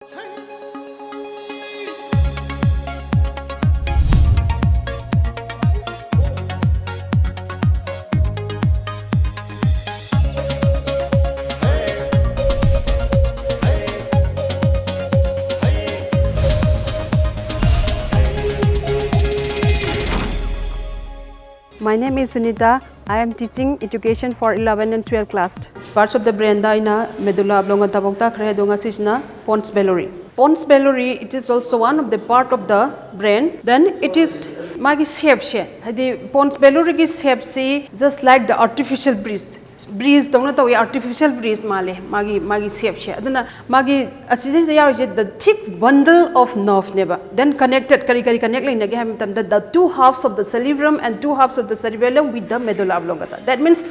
My name is Sunita. I am teaching education for 11 and 12 class. Parts of the brain da ina medulla oblongata tabokta khre donga sisna pons bellary. Pons bellary, it is also one of the part of the brain. Then it is magi shape she. The pons bellary ki shape se just like the artificial breeze dona to artificial breeze magi shape she. Aduna magi asisi the thick bundle of nerve neba. Then connected kari connect like the two halves of the cerebrum and two halves of the cerebellum with the medulla oblongata. That means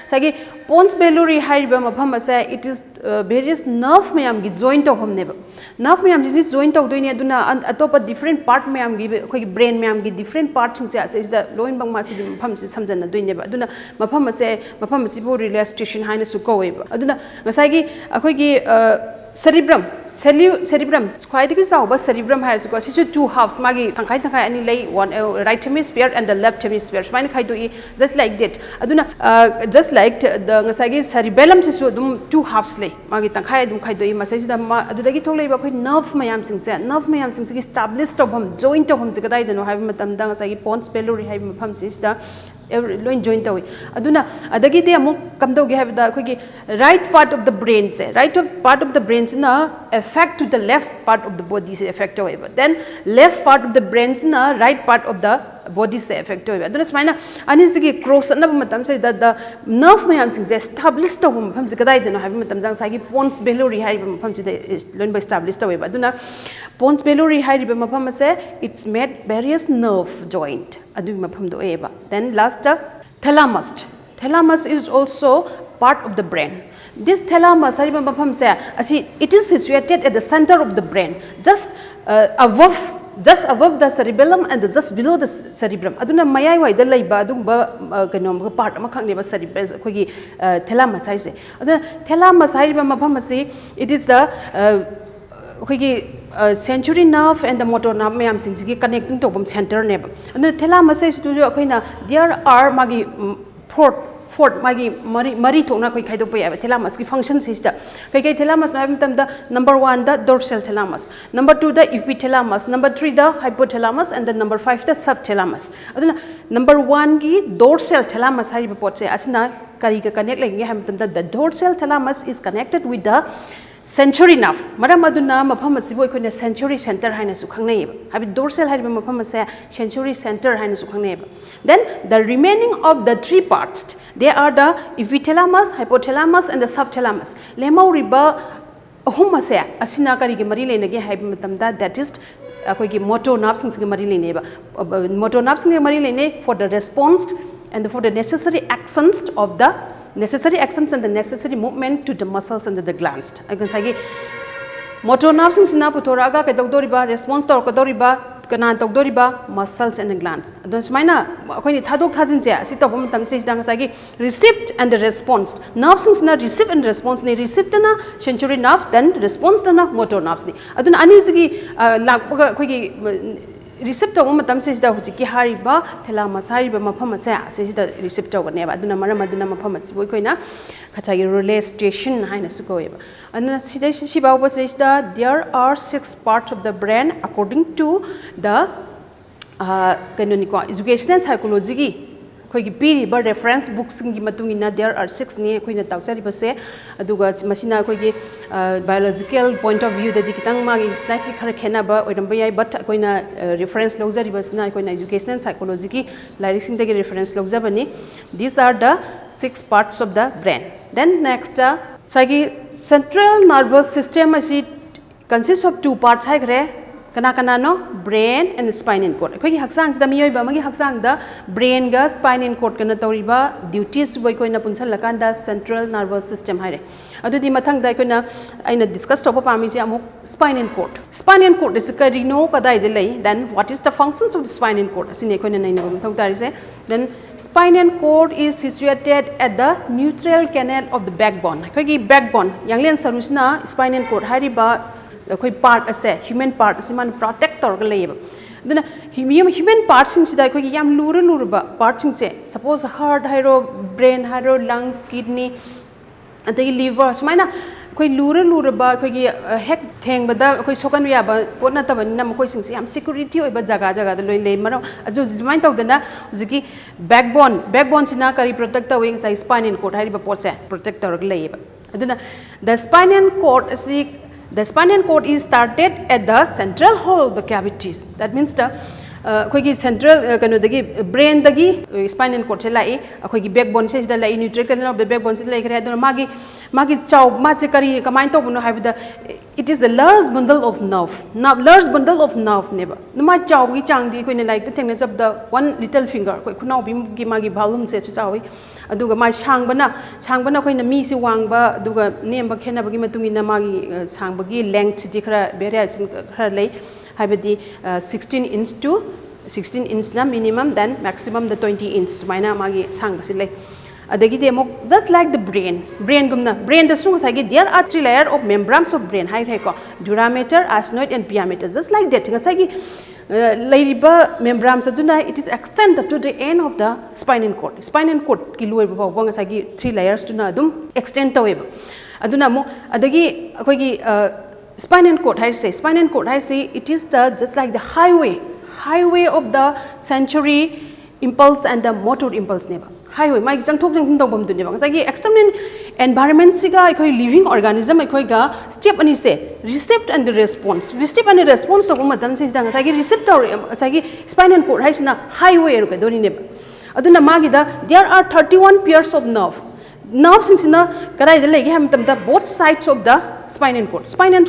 sagi pons bellary haiba mafam asa it is various nerve mayam gi joint of neba. Nerve mayam is joint of doing aduna atopa different part mayam gi brain mayam gi different parts is the loin bang masi mafam samjana doing neba. Aduna mafam asa bo relaxation haina su ko weba. Aduna ngasagi akoi gi cerebrum quite cerebrum has got two halves magi tangkai any lay one right hemisphere and the left hemisphere spine kai just like that aduna just like the ngasagi cerebellum se two halves lay magi tangkai dum kai doi masai da adudagi tholei ba khoi nerve mayam sing se established of joint of jigadai dano have matam da ngasagi pons bellary have mafam se da loin joint away aduna adagi de amuk kam dogi have da khoi right part of the brain se part of the brains na effect to the left part of the body se effect away but then left part of the brains na right part of the body se effect away aduna smaina anisigi cross na matam se the nerve mayam sing established of mafam se kadai de no have matam dang sagi pons bellary hai mafam se loin by established away aduna pons bellary hai mafam se it's made various nerve joint adu mafam do eba then last thalamus is also part of the brain. This thalamus it is situated at the center of the brain, just above the cerebellum and just below the cerebrum. Aduna mayai wai da laiba adumba kanom part ama khangneba cerebellum khoi thalamus hai se. Aduna thalamus hai mafam it is the sensory nerve and the motor nerve mayam sing connecting to center neba. And the thalamus is there are magi fourth magi mari thona koi khaido pa thalamus ki functions is the thalamus the number 1 the dorsal thalamus, number 2 the epithalamus, number 3 the hypothalamus, and then number 5 the subthalamus. Aduna number 1 ki dorsal thalamus hai pot se asina kari ka connect like the dorsal thalamus is connected with the sensory nerve. Maram aduna mafam asibo ikone sensory center haina su khangnei habi dorsal haiba mafam ase sensory center haina su khangnei. Then the remaining of the three parts, they are the epithalamus, hypothalamus, and the subthalamus. Lemau riba ahum ase asina kari ge mari lene ge haiba matamda that is akoi motor nerves sing mari lene ba motor nerves sing mari lene for the response and for the necessary actions and the necessary movement to the muscles and the glands. I can say motor nerves sing putoraga kadoriba response to kadoriba kanan tokdoriba muscles and the glands. Adon sumaina akoi thadok thajin se si to bom tam se dang sagi received and the response. Nerves sing na receive and response ni received na sensory nerve then response na motor nerves ni. Adon ani sigi lakpaga khoi receptor matam se da hujiki hariba thalamus hariba mafam se da receptor ga neba aduna maram aduna mafam se boi koina khatai relaxation haina su koeba anna sidai si ba ba se da there are 6 parts of the brain according to the canonical educational psychology gi khoi gi piri ba reference books gi matungina there are 6 ne khoina tawchari ba se aduga masina khoi gi biological point of view da dikitang ma gi slightly khara khena ba oidam ba yai but koina reference logzari ba sina koina educational psychology gi lyrics sing da gi reference logjabani. These are the 6 parts of the brain. Then next sagi central nervous system asi consists of 2 parts hai gre kana no brain and spinal cord. Khoi haksang da miyoi ba magi haksang da brain ga spinal cord kana toriba duties boi koina punsal lakanda central nervous system haire adudi mathang da koina aina discuss topa pami se amuk spinal cord is karino kadai de lai. Then what is the functions of the spinal cord asine koina naina ba mathang tari se. Then spinal cord is situated at the neutral canal of the backbone. Khoi backbone yanglen sarusna spinal cord hariba ꯑꯩꯈꯣꯏ part ꯑꯁꯦ human part ꯑꯁꯤ ꯃꯥꯅ protect ꯇꯧꯔꯒ ꯂꯩꯌꯦꯕ ꯑꯗꯨꯅ human ꯄꯥꯔꯠꯁꯤꯡꯁꯤꯗ ꯑꯩꯈꯣꯏꯒꯤ ꯌꯥꯝ ꯂꯨꯔꯕ ꯄꯥꯔꯠꯁꯤꯡꯁꯦ suppose heart ꯍꯥꯏꯔꯣ ꯕ꯭ꯔꯦꯟ ꯍꯥꯏꯔꯣ ꯂꯪꯁ ꯀꯤꯗꯅꯤ ꯑꯗꯒꯤ ꯂꯤꯚꯔ ꯁꯨꯃꯥꯏꯅ ꯑꯩꯈꯣꯏ ꯂꯨꯔꯕ ꯑꯩꯈꯣꯏꯒꯤ ꯍꯦꯛ ꯊꯦꯡꯕꯗ ꯑꯩꯈꯣꯏ ꯁꯣꯛꯍꯟꯕ ꯌꯥꯕ ꯄꯣꯠ ꯅꯠꯇꯕꯅꯤꯅ ꯃꯈꯣꯏꯁꯤꯡꯁꯦ ꯌꯥꯝ ꯁꯦꯀ꯭ꯌꯨꯔꯤꯇꯤ ꯑꯣꯏꯕ ꯖꯒꯥꯗ ꯂꯣꯏ ꯂꯩ ꯃꯔꯝ ꯑꯗꯨꯃꯥꯏꯅ ꯇꯧꯗꯅ ꯍꯧꯖꯤꯛꯀꯤ ꯕꯦꯛꯕꯣꯟꯁꯤꯅ ꯀꯔꯤ ꯄ꯭ꯔꯣꯇꯦꯛ ꯇꯧꯏ ꯉꯁꯥꯏ ꯁ꯭ꯄꯥꯏꯅꯦꯜ ꯀꯣꯔꯗ ꯍꯥꯏꯔꯤꯕ ꯄꯣꯠꯁꯦ ꯄ꯭ꯔꯣꯇꯦꯛ ꯇꯧꯔꯒ ꯂꯩꯌꯦꯕ ꯑꯗꯨꯅ the spinal cord is started at the central hole of the cavities that means the ꯑꯩꯈꯣꯏꯒꯤ ꯁꯦꯟꯇ꯭ꯔꯦꯜ ꯀꯩꯅꯣꯗꯒꯤ ꯕ꯭ꯔꯦꯟꯗꯒꯤ ꯁ꯭ꯄꯥꯏꯅꯦꯜ ꯀꯣꯔꯗꯁꯦ ꯂꯥꯛꯏ ꯑꯩꯈꯣꯏꯒꯤ ꯕꯦꯛꯕꯣꯟꯁꯦ ꯁꯤꯗ ꯂꯩ ꯅ꯭ꯌꯨꯇ꯭ꯔꯦꯜ ꯀꯦꯅꯦꯜ ꯑꯣꯐ ꯗ ꯕꯦꯛꯕꯣꯟꯁꯤꯗ ꯂꯩꯈ꯭ꯔꯦ ꯑꯗꯨꯅ ꯃꯥꯒꯤ ꯃꯥꯁꯦ ꯀꯃꯥꯏꯅ ꯇꯧꯕꯅꯣ ꯍꯥꯏꯕꯗ it is a large bundle of nerve ꯅꯦꯕ ꯃꯥ ꯆꯥꯎꯕꯒꯤ ꯆꯥꯡꯗꯤ ꯑꯩꯈꯣꯏꯅ ꯂꯥꯏꯔꯤꯛꯇ ꯊꯦꯡꯅꯖꯕꯗ 1 little finger ꯑꯩꯈꯣꯏ ꯈꯨꯅꯥꯎꯕꯤꯒꯤ ꯃꯥꯒꯤ ꯚꯣꯂꯨꯝꯁꯦ ꯆꯥꯎꯏ ꯑꯗꯨꯒ ꯃꯥ ꯁꯥꯡꯕꯅ ꯑꯩꯈꯣꯏꯅ ꯃꯤꯁꯤ ꯋꯥꯡꯕ ꯑꯗꯨꯒ ꯅꯦꯝꯕ ꯈꯦꯠꯅꯕꯒꯤ ꯃꯇꯨꯡ ꯏꯟꯅ ꯃꯥꯒꯤ ꯁꯥꯡꯕꯒꯤ ꯂꯦꯡꯊꯁꯤꯗꯤ ꯈꯔ ꯚꯦꯔꯤꯌꯦꯁꯟ ꯈꯔ ꯂꯩ ꯍꯥꯏꯕꯗꯤ 16 inch to 16 inch na minimum then maximum the 20 inch sumaina magi sangbasi lei adagidi amuk just like the brain gumna brain da su ngasai gi there are 3 layer of membranes of brain hai ko dura mater arsinoid and pia mater just like that ngasai gi leiriba membranes aduna it is extended to the end of the spinal cord ki loi ba ba ngasai gi 3 layers tuna adum extend taweba aduna amuk adagi akoi gi spinal cord hai say it is the just like the highway of the sensory impulse and the motor impulse neba highway mai jangthok jangthin tawbam du neba ngasai gi external environment siga ekhoi living organism ekhoi ga step ani se receive and response to matam se jang ngasai gi receptor ngasai gi spinal cord hai sina highway ru ka doni neba aduna magi da there are 31 pairs of nerve sina karai da legi ham tam da both sides of the spinal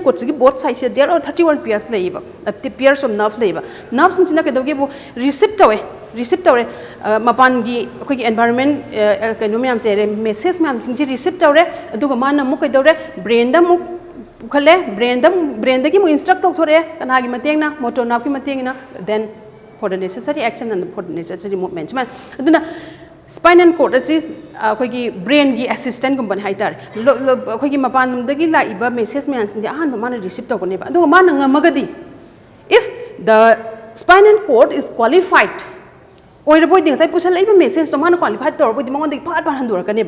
cord sigi both sides there are 31 pairs leiba the pairs of nerve leiba nerve sina ka doge bu receive tawre mapan gi khoi gi environment kaino myam se message myam sing si receive tawre aduga mana mu kai dawre brain da mu khale brain da gi mu instruct tau thore kana gi mateng na motor nerve gi mateng na then for the necessary action and for the necessary movement man aduna spinal cord is अखोगी brain की assistant गुम्बन हाइतार अखोगी मपान दगी Laiba message में answer आहान माना receive तोगने बा तो माना ngमगदी if the spinal cord is qualified ओइर बोय दिंग साइ पुछल Laiba message तो माना qualified तोर बोय मंगन दगी फाट हंदुर कने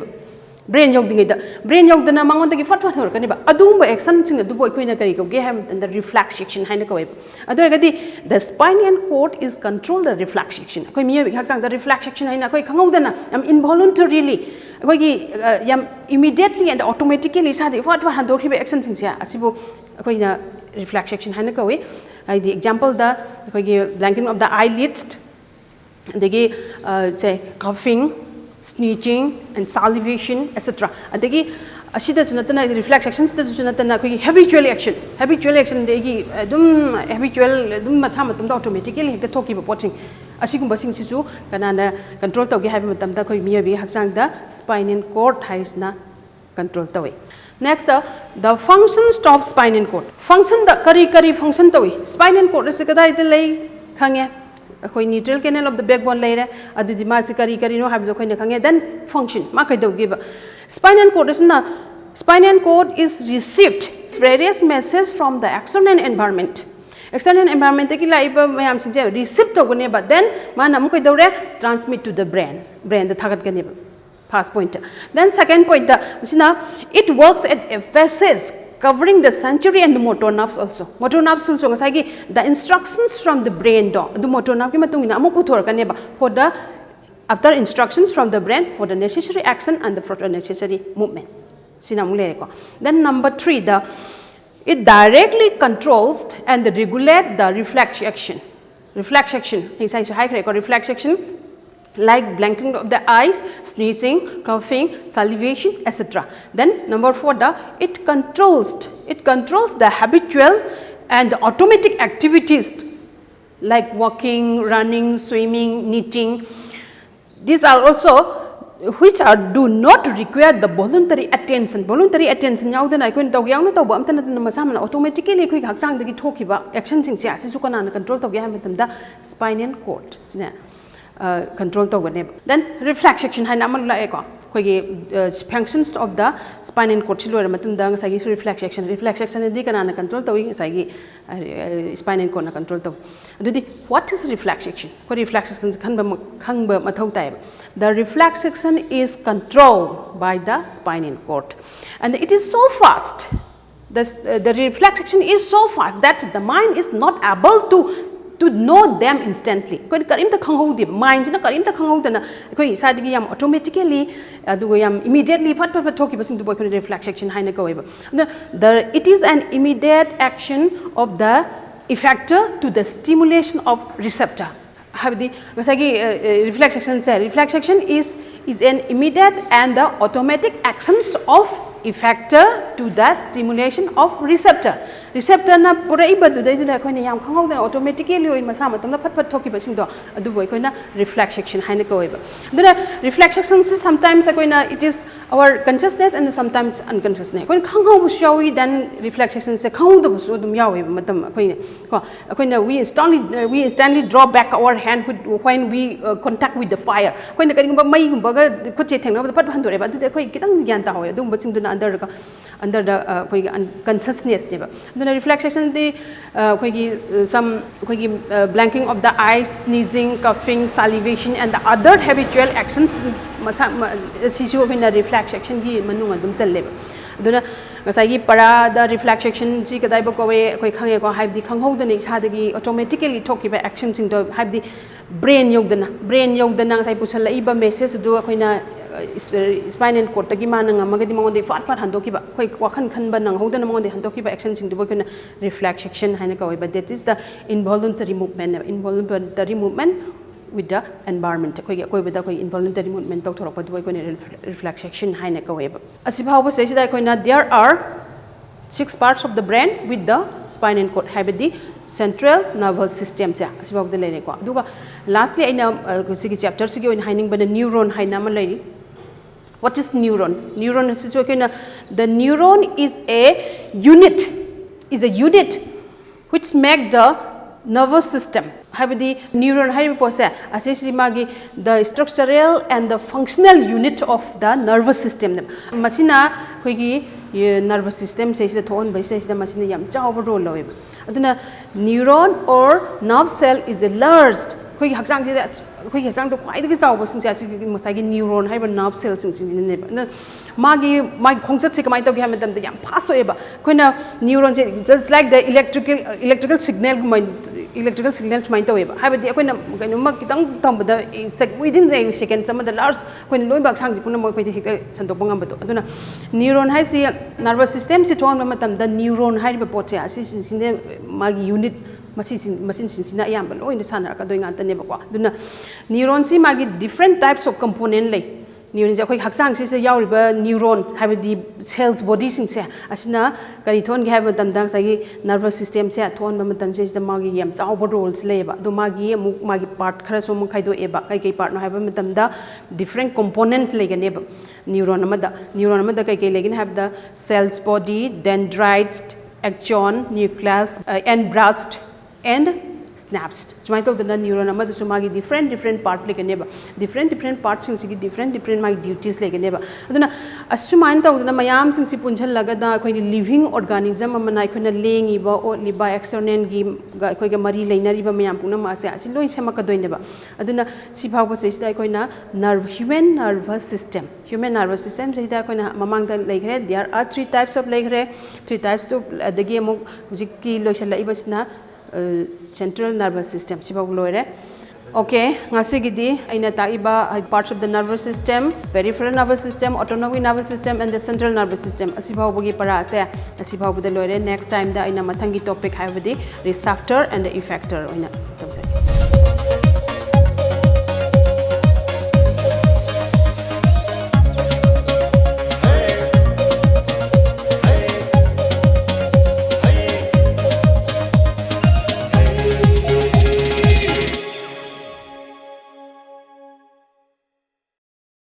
brain yok dingida brain yok dana mangon dagi fat hor kani ba adumba action sing adu boy khoina kari ko ge ham the reflex section haina ko adu gadi the spinal cord is control the reflex section koi mi hak sang the reflex section haina koi khangau dana am involuntarily koi gi yam immediately and automatically sa de fat hor khiba action sing sia asibu koi na reflex section haina ko the example the koi gi blanking of the eyelids degi say coughing sneezing and salivation etc adagi ashida sunatana reflex action sida sunatana koi habitual action degi habitual matha matum da automatically hekta thoki ba potching asigumba sing sisu kanana control tawge haiba matam da koi miyabi haksang da spinal cord haisna control tawi next the functions of spinal cord function da kari function tawi spinal cord se kadai de lei khange अखोई neutral canal of the backbone लेरे अदुदि मासे करी नो हाबिदो खोइना खंगे then function मा कइदोगिबा spinal cord is received various messages from the external environment की लाइबा मयाम सिंजे रिसीव तोगने बा देन माना मु कइदोरे ट्रांसमिट टू द ब्रेन द थागत गने first point then second point Cina it works at phases covering the sensory and the motor nerves also ngasai gi the instructions from the brain do the motor nerve ki matung ina amu puthor kane ba for the after instructions from the brain for the necessary action and the for the necessary movement sina mu le ko then number 3 it directly controls and regulate the reflex action inside so high reflex action like blinking of the eyes, sneezing, coughing, salivation, etc. Then number 4, it controls the habitual and automatic activities like walking, running, swimming, knitting. These are also which do not require the voluntary attention. Yaudana I couldn't talk young to Masama automatically quick haksang the Tokiba action sing sisu control of the spinal cord. control tawgane then reflex section haina amal la ko khoi functions of the spinal cord chilor matum da ngai gi reflex section di kana na control tawi ngai gi spinal cord na control taw adudi what is reflex section ko reflex section khangba mathau tai the reflex section is controlled by the spinal cord and it is so fast the reflex section is so fast that the mind is not able to know them instantly. Koi karim ta khangho di mind na karim ta khangho dana koi sadigi yam automatically adu yam immediately phat thoki basing du boy koi reflex section haina ko weba. It is an immediate action of the effector to the stimulation of receptor. Habdi masagi reflex section is an immediate and the automatic actions of effector to the stimulation of receptor. Receptor na pura iba du dai na khoi na yam khangau da automatically oi masa matam na phat thoki basing do adu boi khoi na reflex section haina ko iba duna reflex section is sometimes khoi na it is our consciousness and sometimes unconsciousness khoi khangau bu shawi then reflex section se khangau da bu dum yawi matam khoi na we instantly draw back our hand when we contact with the fire khoi na karing ba mai gum ba ga khut che thengna ba phat handore ba du khoi kitang gyan ta hoy dum baching duna under the khoi consciousness ne ba reflex section the blanking of the eyes, sneezing, coughing, salivation, and the other habitual actions. Sisu in the reflex section gi manung adum challe. Duna ngasai para the reflex section ji kadai ba ko we koi khange ko have the khanghou the next hadagi automatically talk about actions in the have the brain yogdana ngasai pusal iba message do koina spinal cord tagi manang amagadi monde fat handoki ba koi wakhan khan ba nang hodana monde handoki ba action sing dubo kana reflex section haina ka but that is the involuntary movement with the environment koi beda koi involuntary movement tok thorok ba koi reflex section haina ka ba asibhaw ba sei da koi na there are 6 parts of the brain with the spinal cord have the central nervous system cha asibhaw da lene ko aduga lastly aina sigi chapter sigi oin haining ba neuron haina ma lai. What is neuron? Neuron is the neuron is a unit which make the nervous system. Have the neuron have the structural and the functional unit of the nervous system. Masina nervous system says the tone by says the machine yam job role. Neuron or nerve cell is a large neuron have nerve cells in magi khongchat se kamai to ga madam yam fast oeba koina neuron just like the electrical signal mai to oeba have the koina kaino ma kitang tambada within the second some of the large koina loi bak sang ji puna moi koiti hikta chandok bangam bato aduna neuron hai si nervous system si thon matam the neuron hai ba pot ya si sine magi unit machine sina yamba loi na sana ka doi nga tane ba kwa duna neuron si magi different types of component lei neuron ja khoi haksang si se yauriba neuron have the cells body sing se asina kari thon ge have matam dang sai nervous system se thon ba matam se magi yam chaw ba roles le ba do magi magi part khara so mong khai do e ba kai part no have matam da different component le ge ne ba neuron amada kai le ge have the cells body dendrites axon nucleus and braced and synapse. So I thought the neuron amada so magi different part like a neighbor. Different parts sing different my duties like a neighbor. Aduna assume the mayam sing si punchal lagada koi living organism amana koi laying iba or liba external gi koi ga mari lainari ba mayam puna ma se asilo isema ka doine ba. Aduna si bhaw ba se koi na human nervous system se da koi na mamang da like there are 3 types of like 3 types of the game of ki loisal la ibasna central nervous system sibag loire okay ngasi gidi aina taiba parts of the nervous system peripheral nervous system autonomic nervous system and the central nervous system asibhaw bugi para ase asibhaw bude loire next time da aina mathangi topic haibadi receptor and the effector oina tamsai